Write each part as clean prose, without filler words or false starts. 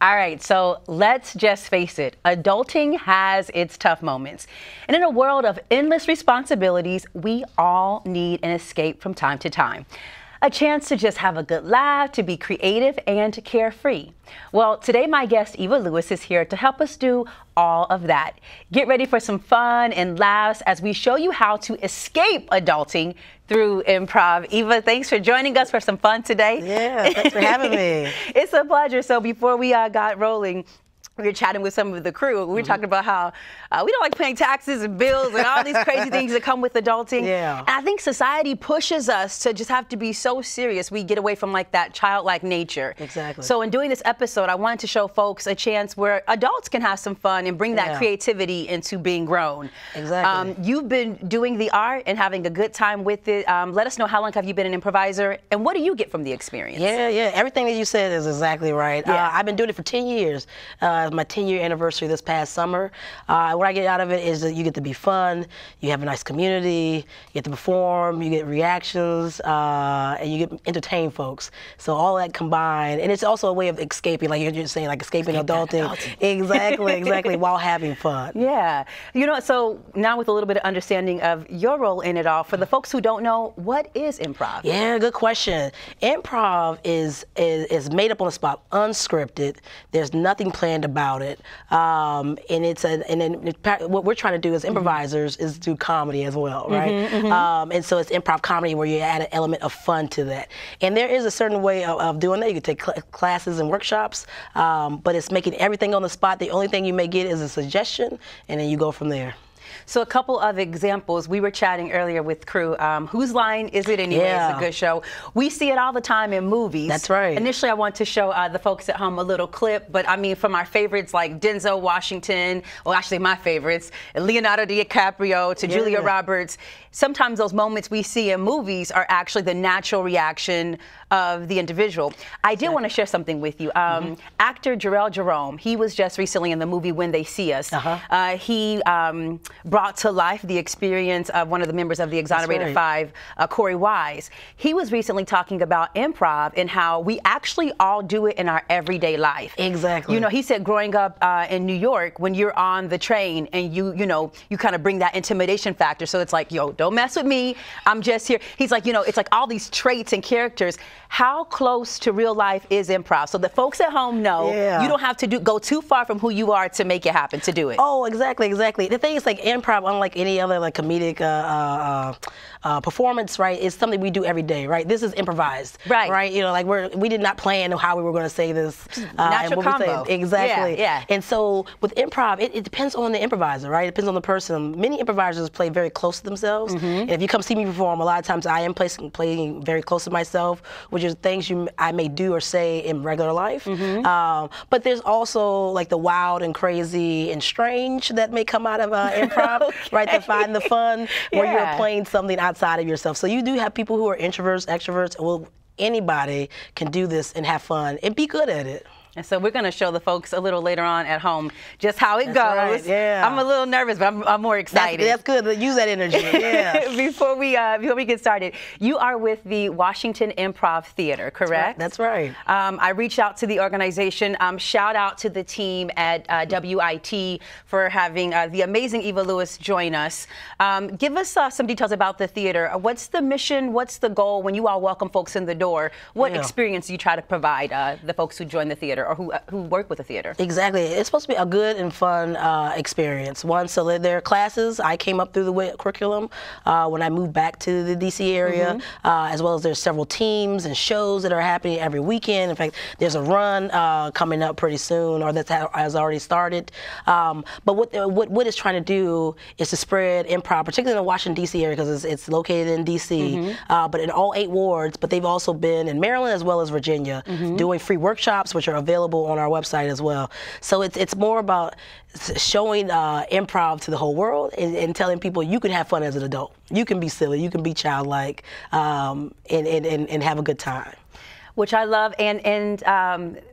All right, so let's just face it. Adulting has its tough moments. And in a world of endless responsibilities, we all need an escape from time to time. A chance to just have a good laugh, to be creative, and carefree. Well, today my guest Eva Lewis is here to help us do all of that. Get ready for some fun and laughs as we show you how to escape adulting through improv. Eva, thanks for joining us for some fun today. Yeah, thanks for having me. It's a pleasure. So before we got rolling, we were chatting with some of the crew. We were talking about how we don't like paying taxes and bills and all these crazy things that come with adulting. Yeah. And I think society pushes us to just have to be so serious. We get away from like that childlike nature. Exactly. So in doing this episode, I wanted to show folks a chance where adults can have some fun and bring that creativity into being grown. Exactly. You've been doing the art and having a good time with it. Let us know, how long have you been an improviser and what do you get from the experience? Yeah. Everything that you said is exactly right. Yeah. I've been doing it for 10 years. My 10-year anniversary this past summer. What I get out of it is that you get to be fun, you have a nice community, you get to perform, you get reactions, and you get entertain folks. So all that combined, and it's also a way of escaping, like you're just saying, like escaping adulting. Exactly, while having fun. Yeah. You know, so now with a little bit of understanding of your role in it all, for the folks who don't know, what is improv? Yeah, good question. Improv is made up on the spot, unscripted. There's nothing planned about it. And what we're trying to do as improvisers is do comedy as well, right? And so it's improv comedy where you add an element of fun to that. And there is a certain way of doing that. You can take classes and workshops, but it's making everything on the spot. The only thing you may get is a suggestion, and then you go from there. So a couple of examples. We were chatting earlier with crew. Whose Line Is It Anyway? Yeah. It's a good show. We see it all the time in movies. That's right. Initially, I want to show the folks at home a little clip, but I mean, from our favorites like Denzel Washington, well, actually my favorites, Leonardo DiCaprio to Julia Roberts. Sometimes those moments we see in movies are actually the natural reaction of the individual. I did want to share something with you. Actor Jarrell Jerome, he was just recently in the movie When They See Us. He brought to life the experience of one of the members of the Exonerated Five, Corey Wise. He was recently talking about improv and how we actually all do it in our everyday life. Exactly. You know, he said growing up in New York, when you're on the train and you kind of bring that intimidation factor. So it's like, yo, don't mess with me. I'm just here. He's like, you know, it's like all these traits and characters. How close to real life is improv? So the folks at home know you don't have to go too far from who you are to make it happen, to do it. Oh, exactly. The thing is, like, improv, unlike any other like comedic performance, right, is something we do every day, right? This is improvised, right? You know, like we did not plan how we were going to say this. Natural combo. Exactly. Yeah. And so with improv, it depends on the improviser, right? It depends on the person. Many improvisers play very close to themselves. And if you come see me perform, a lot of times I am playing very close to myself, which is things I may do or say in regular life. But there's also like the wild and crazy and strange that may come out of improv, right? To find the fun where you're playing something outside of yourself. So you do have people who are introverts, extroverts. Well, anybody can do this and have fun and be good at it. And so we're going to show the folks a little later on at home just how it goes. Right, yeah. I'm a little nervous, but I'm more excited. That's good. Use that energy. Yeah. Before we get started, you are with the Washington Improv Theater, correct? That's right. I reached out to the organization. Shout out to the team at WIT for having the amazing Eva Lewis join us. Give us some details about the theater. What's the mission? What's the goal when you all welcome folks in the door? What experience do you try to provide the folks who join the theater or who work with the theater? Exactly. It's supposed to be a good and fun experience. So there are classes. I came up through the curriculum when I moved back to the DC area, as well as there's several teams and shows that are happening every weekend. In fact, there's a run coming up pretty soon, or that has already started. But what it's trying to do is to spread improv, particularly in the Washington, D.C. area, because it's located in D.C., but in all 8 wards. But they've also been in Maryland as well as Virginia doing free workshops, which are available on our website as well. So it's more about showing improv to the whole world and telling people you can have fun as an adult. You can be silly, you can be childlike, and have a good time. Which I love, and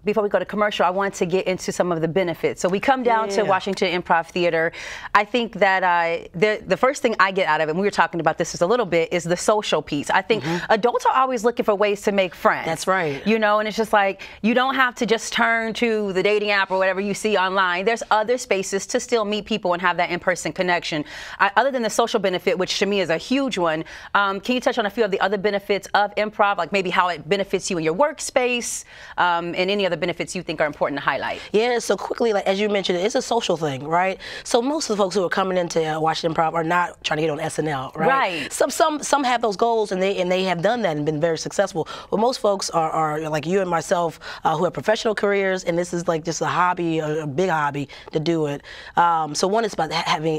before we go to commercial, I want to get into some of the benefits. So we come down to Washington Improv Theater. I think that the first thing I get out of it, and we were talking about this just a little bit, is the social piece. I think adults are always looking for ways to make friends. That's right. You know, and it's just like, you don't have to just turn to the dating app or whatever you see online. There's other spaces to still meet people and have that in-person connection. Other than the social benefit, which to me is a huge one, can you touch on a few of the other benefits of improv, like maybe how it benefits you in your workspace, and any other benefits you think are important to highlight? Yeah, so quickly, like as you mentioned, it's a social thing, right? So most of the folks who are coming into Washington Improv are not trying to get on SNL, right? Right. Some have those goals, and they have done that and been very successful. But most folks are like you and myself, who have professional careers, and this is like just a hobby, a big hobby to do it. So one is about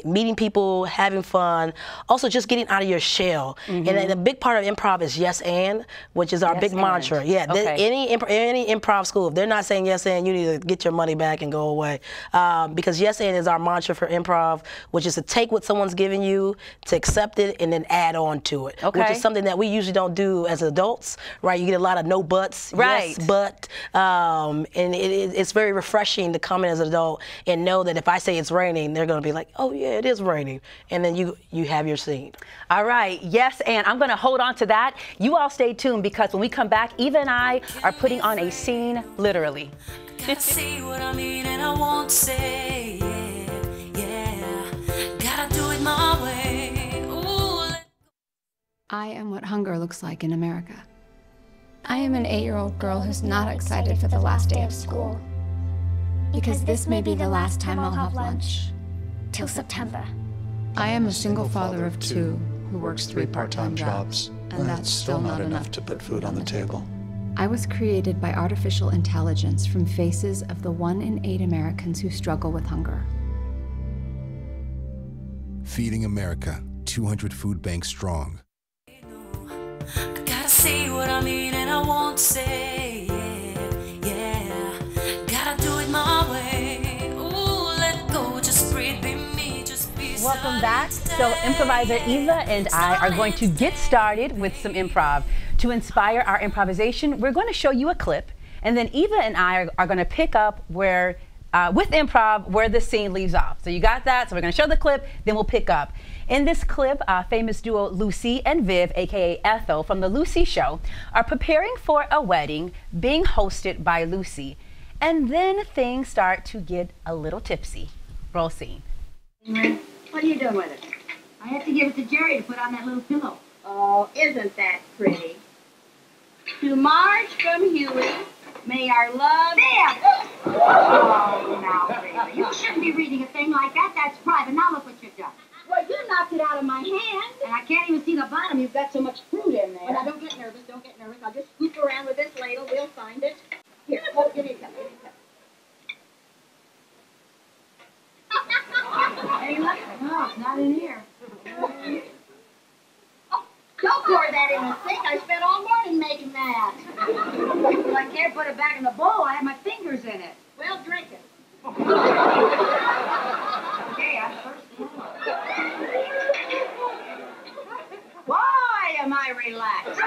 meeting people, having fun, also just getting out of your shell. And a big part of improv is yes and, which is our big mantra. Yeah, any improv school, if they're not saying yes and, you need to get your money back and go away. Because yes and is our mantra for improv, which is to take what someone's giving you, to accept it, and then add on to it. Which is something that we usually don't do as adults, right? You get a lot of no buts, yes, but, and it's very refreshing to come in as an adult and know that if I say it's raining, they're going to be like, oh yeah, it is raining. And then you have your scene. All right, yes, and I'm going to hold on to that. You all stay tuned, because when we come back, Eva and I are putting on a scene, literally. Gotta say what I mean and I won't say, yeah. Gotta do it my way. Ooh. I am what hunger looks like in America. I am an 8-year-old girl who's not excited for the last day of school. Because this may be the last time I'll have lunch. Till September. I am a single father of 2 who works 3 part-time jobs, and that's still not enough to put food on the table. I was created by artificial intelligence from faces of the 1 in 8 Americans who struggle with hunger. Feeding America, 200 food banks strong. I gotta say what I mean and I won't say, yeah. Gotta do it my way. Ooh, let go, just breathe, be me, just be. Welcome back. So improviser Eva and I are going to get started with some improv. To inspire our improvisation, we're going to show you a clip, and then Eva and I are going to pick up where, with improv, where the scene leaves off. So you got that? So we're going to show the clip, then we'll pick up. In this clip, famous duo Lucy and Viv, aka Ethel, from the Lucy Show, are preparing for a wedding being hosted by Lucy. And then things start to get a little tipsy. Roll scene. What are you doing with it? I have to give it to Jerry to put on that little pillow. Oh, isn't that pretty? To Marge from Huey, may our love... There! Oh, now, baby, you shouldn't be reading a thing like that. That's private. Now look what you've done. Well, you knocked it out of my hand. And I can't even see the bottom. You've got so much fruit in there. Well, now, don't get nervous. Don't get nervous. I'll just scoop around with this ladle. We'll find it. Here, oh, give me a cup. Give me a cup. Any luck? No, it's not in here. Don't pour that in the sink. I spent all morning making that. Well, I can't put it back in the bowl. I have my fingers in it. Well, drink it. Okay, I'm thirsty. Why am I relaxed?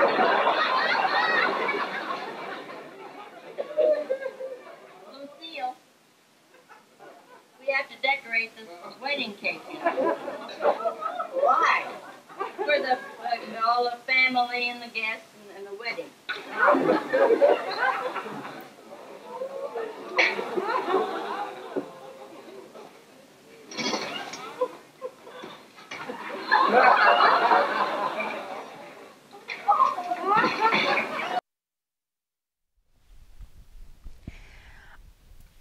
Lucille, we have to decorate this wedding cake. Why? For the all the family and the guests and the wedding.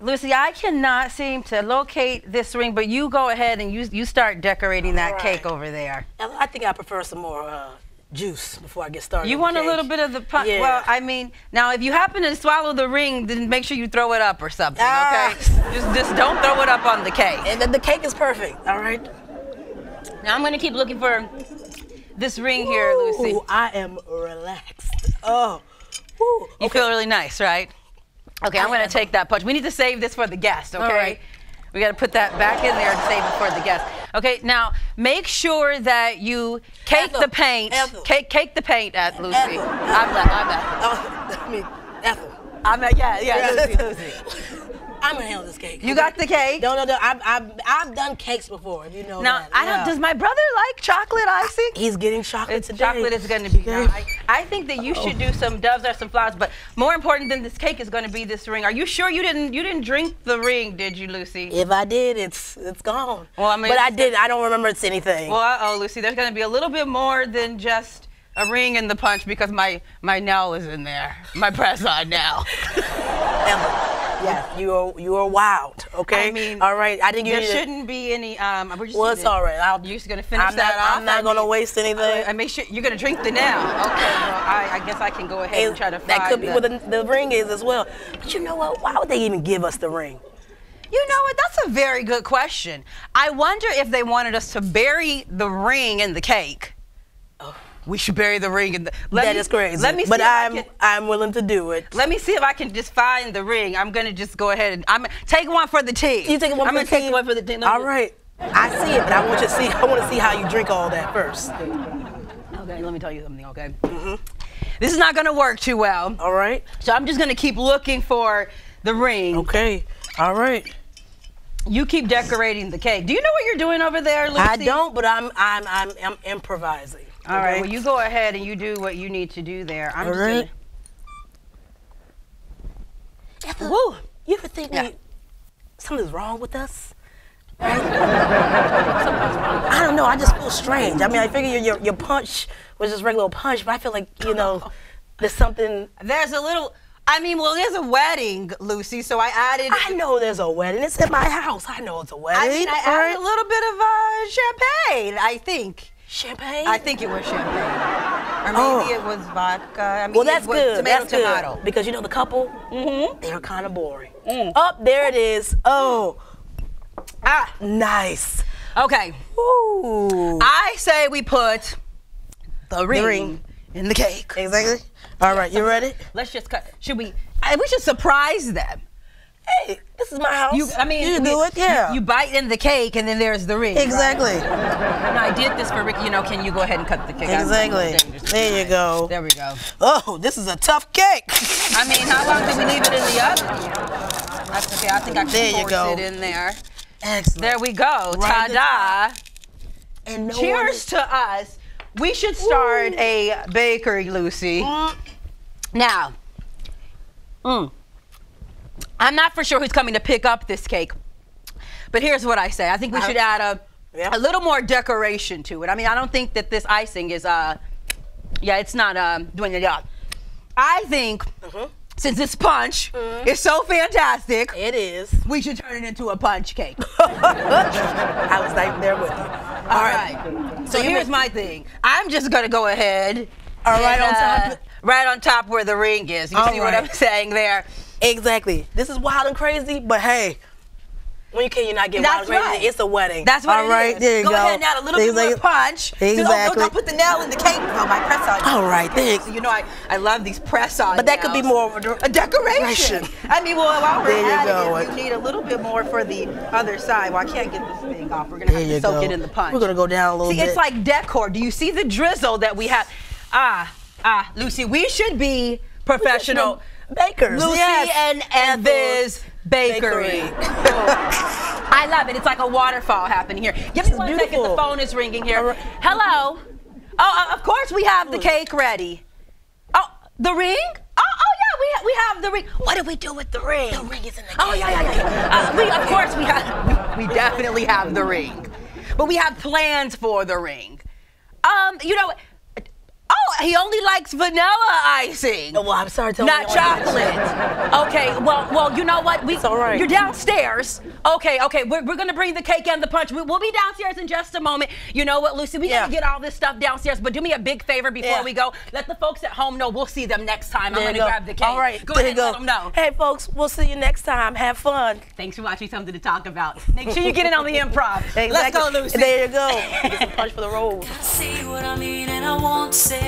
Lucy, I cannot seem to locate this ring, but you go ahead and you start decorating that cake over there. I think I prefer some more juice before I get started. You want a little bit of the punch? Yeah. Well, I mean, now if you happen to swallow the ring, then make sure you throw it up or something, okay? Just don't throw it up on the cake. And the cake is perfect, all right? Now I'm going to keep looking for this ring here, Lucy. I am relaxed. Oh. Woo. You feel really nice, right? Okay, I'm going to take that punch. We need to save this for the guest, okay? All right. We got to put that back in there and save it for the guest. Okay, now make sure that you cake the paint. Cake the paint at Lucy. I'm left. Let me Ethel. Yeah, Lucy. I'm gonna handle this cake. You got the cake? No. I've done cakes before. If you know Now, that. I don't. Does my brother like chocolate icing? He's getting chocolate today. Chocolate is going to be good. I think that you should do some doves or some flowers, but more important than this cake is going to be this ring. Are you sure you didn't drink the ring, did you, Lucy? If I did, it's gone. Well, I mean, but I did. I don't remember it's anything. Well, Lucy, there's going to be a little bit more than just a ring in the punch because my nail is in there, my press-on nail. Emma. Yeah, you are wild. Okay. I mean, all right. I think there shouldn't be any. Well, it's all right. You're just gonna finish that off. I'm not gonna waste anything. I make sure you're gonna drink the nail. Okay. Well, I guess I can go ahead and try to find that. Could be what the ring is as well. But you know what? Why would they even give us the ring? You know what? That's a very good question. I wonder if they wanted us to bury the ring in the cake. Oh. We should bury the ring in the. That is crazy. Let me see but if I'm willing to do it. Let me see if I can just find the ring. I'm gonna just go ahead and take one for the team. You take one for the team. I'm gonna take one for the team. All right. I see it, but I want you to see. I want to see how you drink all that first. Okay. Let me tell you something. Okay. This is not gonna work too well. All right. So I'm just gonna keep looking for the ring. Okay. All right. You keep decorating the cake. Do you know what you're doing over there, Lucy? I don't, but I'm improvising. All right, well, you go ahead and you do what you need to do there. I'm all right. Woo! You ever think something's wrong with us? Right? I don't know. I just feel strange. I mean, I figure your punch was just regular punch, but I feel like, there's something. There's a little. I mean, well, there's a wedding, Lucy, so I added. I know there's a wedding. It's at my house. I know it's a wedding. I mean, I added a little bit of champagne, I think. Champagne? I think it was champagne. Or maybe it was vodka. I mean, well, that's good. Tomato. Because, the couple, they were kind of boring. Oh, there it is. Oh. Nice. Okay. Ooh. I say we put the ring in the cake. Exactly. All right, you ready? Let's just cut. We should surprise them. Hey, this is my house. You do it, yeah. You bite in the cake, and then there's the ring. Exactly. Right? Now, I did this for Ricky. Can you go ahead and cut the cake? Exactly. There you go. There we go. Oh, this is a tough cake. I mean, how long did we leave it in the oven? Okay, I think I can force it in there. Excellent. There we go. Right. Ta-da. And cheers to us. We should start a bakery, Lucy. Now, I'm not for sure who's coming to pick up this cake, but here's what I say. I think we should add a little more decoration to it. I mean, I don't think that this icing is, it's not doing the job. I think since this punch is so fantastic, it is. We should turn it into a punch cake. I was right there with you. All right. So here's my thing. I'm just gonna go ahead. Right on top where the ring is. You see what I'm saying there? Exactly. This is wild and crazy, but hey, when you can, you're not getting wild and crazy. Right. It's a wedding. That's what all right, there you go. Go ahead and add a little bit more punch. Exactly. Don't put the nail in the cake. No, my press-on. All right, thanks. I love these press-on. But that could be more of a decoration. I mean, while we're at it, you need a little bit more for the other side. Well, I can't get this thing off. We're gonna have to soak it in the punch. We're gonna go down a little bit. See, it's like decor. Do you see the drizzle that we have? Lucy, we should be professional bakers. Lucy and Viz Bakery. I love it. It's like a waterfall happening here. Give me 1 second. The phone is ringing here. Hello. Oh, of course we have the cake ready. Oh, the ring? Oh yeah, we have the ring. What did we do with the ring? The ring is in the cake. Oh yeah. Of course we definitely have the ring, but we have plans for the ring. Oh, he only likes vanilla icing. Well, I'm sorry, not chocolate. Okay, well, you know what? It's all right. You're downstairs. Okay, we're gonna bring the cake and the punch. We'll be downstairs in just a moment. You know what, Lucy? We gotta get all this stuff downstairs. But do me a big favor before we go. Let the folks at home know. We'll see them next time. I'm gonna grab the cake. All right, go ahead and let them know. Hey, folks, we'll see you next time. Have fun. Thanks for watching Something to Talk About. Make sure you get in on the improv. Exactly. Let's go, Lucy. There you go. Get some punch for the road. Gotta say what I mean and I won't say.